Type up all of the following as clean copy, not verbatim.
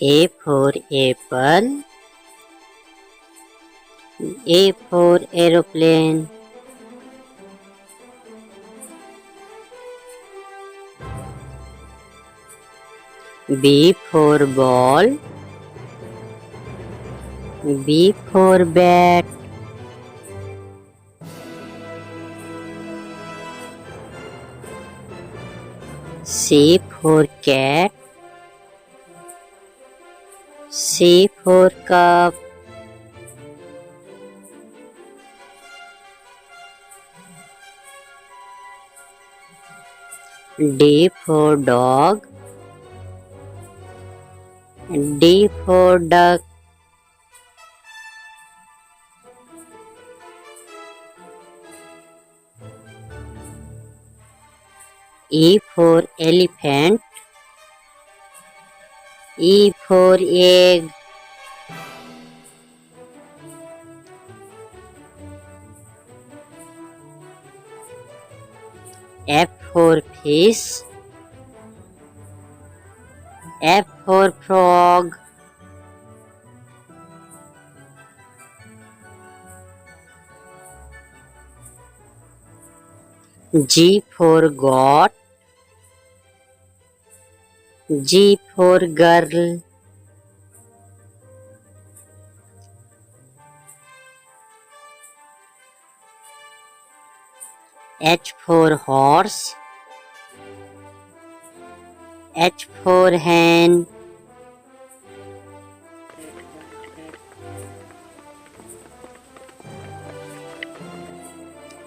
A for apple. A for aeroplane. B for ball. B for bat. C for cat. C for cup. D for dog. D for duck. E for elephant. E for egg. F for fish. F for frog. G for goat. G for girl. H for horse. H for hen.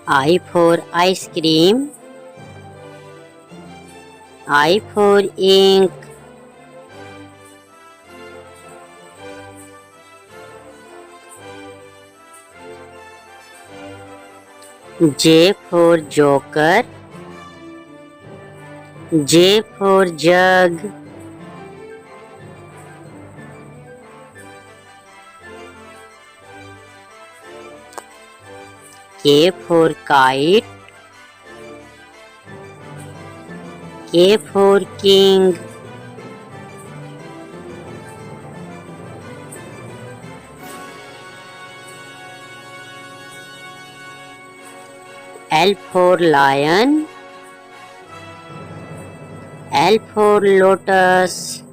I for ice cream. I for ink. J for joker. J for jug. K for kite. K for king. L for lion. L for lotus.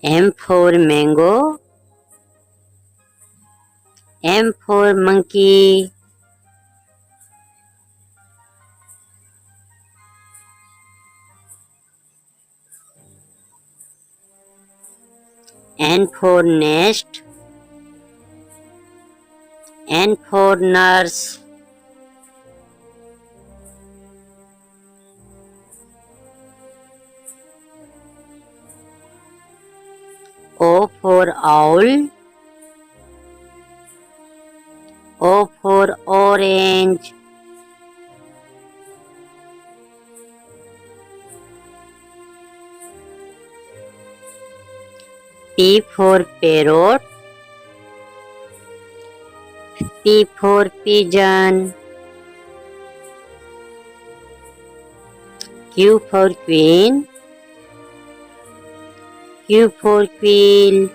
M for mango. M for monkey. N for nest. N for nurse. O for owl. O for orange. P for parrot. P for pigeon. Q for queen. Q for quail.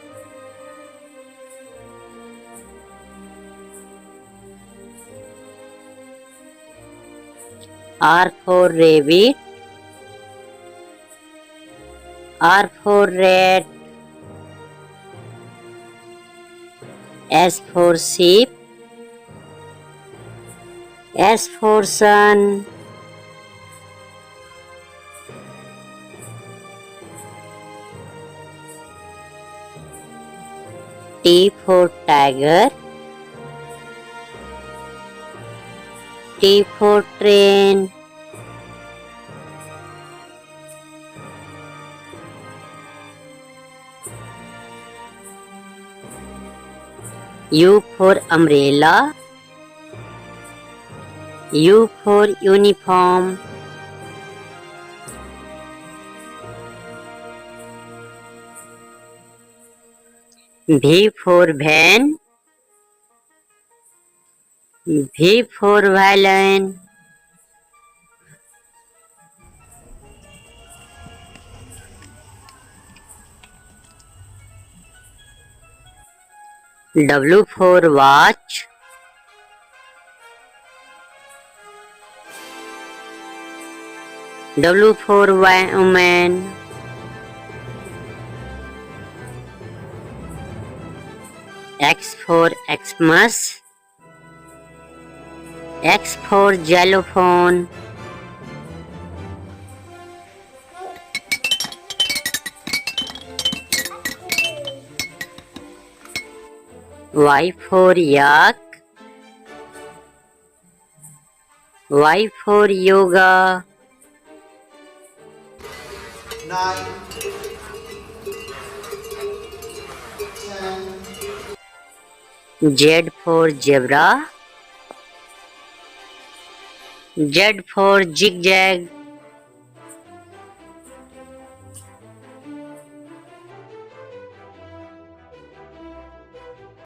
R for rabbit. R for rat. S for sheep. S for sun. T for tiger. T for train. U for umbrella. U for uniform. V for van. V for violin. W for watch. W for woman. X for Xmas. X for xylophone. Y for yak. Y for yoga. 9, 10, Z for zebra. Z for zigzag.